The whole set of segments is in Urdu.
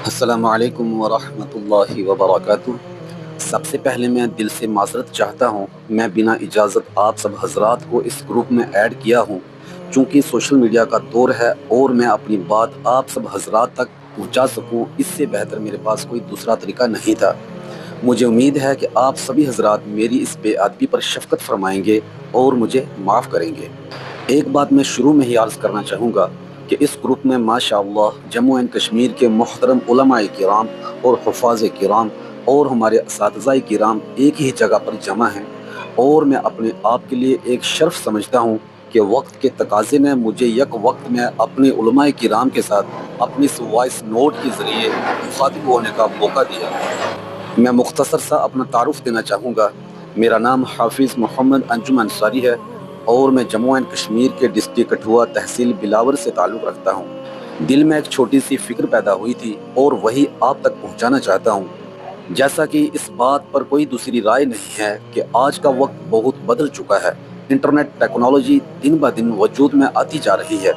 السلام علیکم ورحمۃ اللہ وبرکاتہ۔ سب سے پہلے میں دل سے معذرت چاہتا ہوں، میں بنا اجازت آپ سب حضرات کو اس گروپ میں ایڈ کیا ہوں، چونکہ سوشل میڈیا کا دور ہے اور میں اپنی بات آپ سب حضرات تک پہنچا سکوں، اس سے بہتر میرے پاس کوئی دوسرا طریقہ نہیں تھا۔ مجھے امید ہے کہ آپ سبھی حضرات میری اس بے ادبی پر شفقت فرمائیں گے اور مجھے معاف کریں گے۔ ایک بات میں شروع میں ہی عرض کرنا چاہوں گا کہ اس گروپ میں ماشاءاللہ جموں اینڈ کشمیر کے محترم علماء کرام اور حفاظ کرام اور ہمارے اساتذہ کرام ایک ہی جگہ پر جمع ہیں، اور میں اپنے آپ کے لیے ایک شرف سمجھتا ہوں کہ وقت کے تقاضے نے مجھے یک وقت میں اپنے علماء کرام کے ساتھ اپنی اس وائس نوٹ کے ذریعے مخاطب ہونے کا موقع دیا۔ میں مختصر سا اپنا تعارف دینا چاہوں گا۔ میرا نام حافظ محمد انجم انصاری ہے اور میں جموں اینڈ کشمیر کے ڈسٹرکٹ کٹھوعہ تحصیل بلاور سے تعلق رکھتا ہوں۔ دل میں ایک چھوٹی سی فکر پیدا ہوئی تھی اور وہی آپ تک پہنچانا چاہتا ہوں۔ جیسا کہ اس بات پر کوئی دوسری رائے نہیں ہے کہ آج کا وقت بہت بدل چکا ہے، انٹرنیٹ ٹیکنالوجی دن بہ دن وجود میں آتی جا رہی ہے۔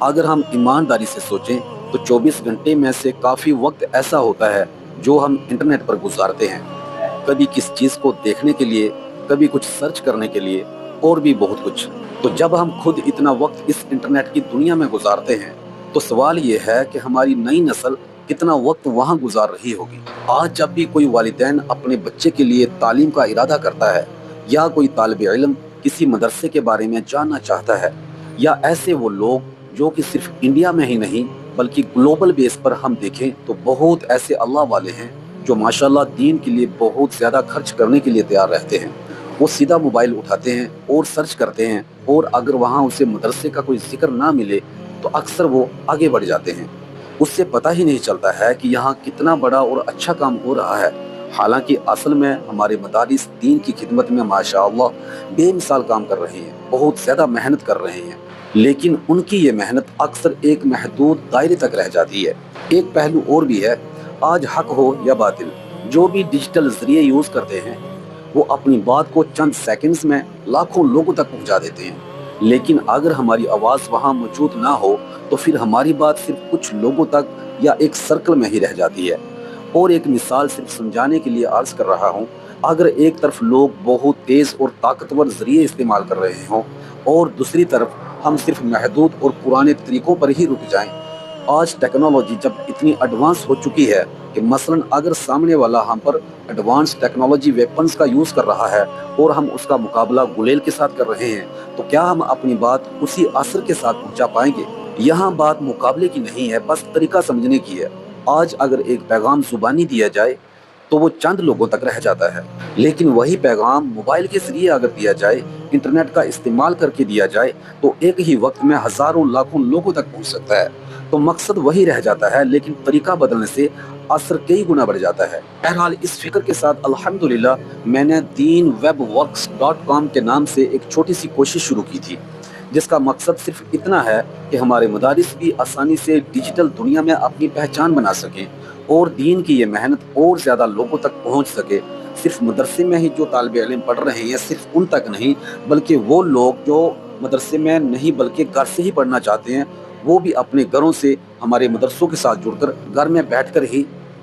اگر ہم ایمانداری سے سوچیں تو 24 گھنٹے میں سے کافی وقت ایسا ہوتا ہے جو ہم انٹرنیٹ پر گزارتے ہیں، کبھی کس چیز کو دیکھنے کے لیے، کبھی کچھ سرچ کرنے کے لیے اور بھی بہت کچھ۔ تو جب ہم خود اتنا وقت اس انٹرنیٹ کی دنیا میں گزارتے ہیں تو سوال یہ ہے کہ ہماری نئی نسل کتنا وقت وہاں گزار رہی ہوگی۔ آج جب بھی کوئی والدین اپنے بچے کے لیے تعلیم کا ارادہ کرتا ہے یا کوئی طالب علم کسی مدرسے کے بارے میں جاننا چاہتا ہے، یا ایسے وہ لوگ جو کہ صرف انڈیا میں ہی نہیں بلکہ گلوبل بیس پر ہم دیکھیں تو بہت ایسے اللہ والے ہیں جو ماشاءاللہ دین کے لیے بہت زیادہ خرچ کرنے کے لیے تیار رہتے ہیں۔ وہ سیدھا موبائل اٹھاتے ہیں اور سرچ کرتے ہیں، اور اگر وہاں اسے مدرسے کا کوئی ذکر نہ ملے تو اکثر وہ آگے بڑھ جاتے ہیں۔ اس سے پتہ ہی نہیں چلتا ہے کہ یہاں کتنا بڑا اور اچھا کام ہو رہا ہے، حالانکہ اصل میں ہمارے مدارس دین کی خدمت میں ماشاءاللہ بے مثال کام کر رہے ہیں، بہت زیادہ محنت کر رہے ہیں، لیکن ان کی یہ محنت اکثر ایک محدود دائرے تک رہ جاتی ہے۔ ایک پہلو اور بھی ہے، آج حق ہو یا باطل، جو بھی ڈیجیٹل ذریعے یوز کرتے ہیں وہ اپنی بات کو چند سیکنڈز میں لاکھوں لوگوں تک پہنچا دیتے ہیں، لیکن اگر ہماری آواز وہاں موجود نہ ہو تو پھر ہماری بات صرف کچھ لوگوں تک یا ایک سرکل میں ہی رہ جاتی ہے۔ اور ایک مثال صرف سمجھانے کے لیے عرض کر رہا ہوں، اگر ایک طرف لوگ بہت تیز اور طاقتور ذریعے استعمال کر رہے ہوں اور دوسری طرف ہم صرف محدود اور پرانے طریقوں پر ہی رک جائیں۔ آج ٹیکنالوجی جب اتنی ایڈوانس ہو چکی ہے کہ مثلا اگر سامنے والا ہم پر ایڈوانس ٹیکنالوجی ویپنز کا یوز کر رہا ہے اور ہم اس کا مقابلہ گلیل کے ساتھ کر رہے ہیں، تو کیا ہم اپنی بات اسی اثر کے ساتھ پہنچا پائیں گے؟ یہاں بات مقابلے کی نہیں ہے، بس طریقہ سمجھنے کی ہے۔ آج اگر ایک پیغام زبانی دیا جائے تو وہ چند لوگوں تک رہ جاتا ہے، لیکن وہی پیغام موبائل کے ذریعے اگر دیا جائے، انٹرنیٹ کا استعمال کر کے دیا جائے، تو ایک ہی وقت میں ہزاروں لاکھوں لوگوں تک پہنچ سکتا ہے۔ تو مقصد وہی رہ جاتا ہے، لیکن طریقہ بدلنے سے اثر کئی گنا بڑھ جاتا ہے۔ بہرحال اس فکر کے ساتھ الحمدللہ میں نے deenwebworks.com کے نام سے ایک چھوٹی سی کوشش شروع کی تھی، جس کا مقصد صرف اتنا ہے کہ ہمارے مدارس بھی آسانی سے ڈیجیٹل دنیا میں اپنی پہچان بنا سکیں اور دین کی یہ محنت اور زیادہ لوگوں تک پہنچ سکے۔ صرف مدرسے میں ہی جو طالب علم پڑھ رہے ہیں صرف ان تک نہیں، بلکہ وہ لوگ جو مدرسے میں نہیں بلکہ گھر سے ہی پڑھنا چاہتے ہیں، وہ بھی اپنے گھروں سے ہمارے مدرسوں کے ساتھ جڑ کر گھر میں بیٹھ کر ہی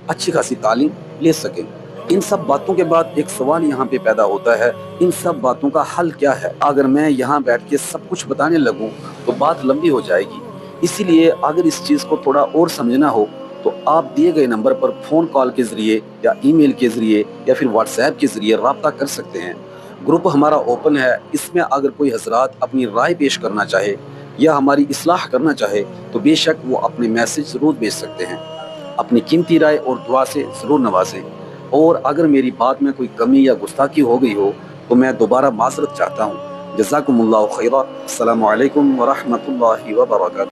اچھی خاصی تعلیم لے سکیں۔ ان سب باتوں کے بعد ایک سوال یہاں پہ پیدا ہوتا ہے، ان سب باتوں کا حل کیا ہے؟ اگر میں یہاں بیٹھ کے سب کچھ بتانے لگوں تو بات لمبی ہو جائے گی، اسی لیے اگر اس چیز کو تھوڑا اور سمجھنا ہو تو آپ دیے گئے نمبر پر فون کال کے ذریعے یا ای میل کے ذریعے یا پھر واٹس ایپ کے ذریعے رابطہ کر سکتے ہیں۔ گروپ ہمارا اوپن ہے، اس میں اگر کوئی حضرات اپنی رائے پیش کرنا چاہے یا ہماری اصلاح کرنا چاہے تو بے شک وہ اپنے میسج ضرور بھیج سکتے ہیں۔ اپنی قیمتی رائے اور دعا سے ضرور نوازیں، اور اگر میری بات میں کوئی کمی یا گستاخی ہو گئی ہو تو میں دوبارہ معذرت چاہتا ہوں۔ جزاکم اللہ خیرہ۔ السلام علیکم ورحمۃ اللہ وبرکاتہ۔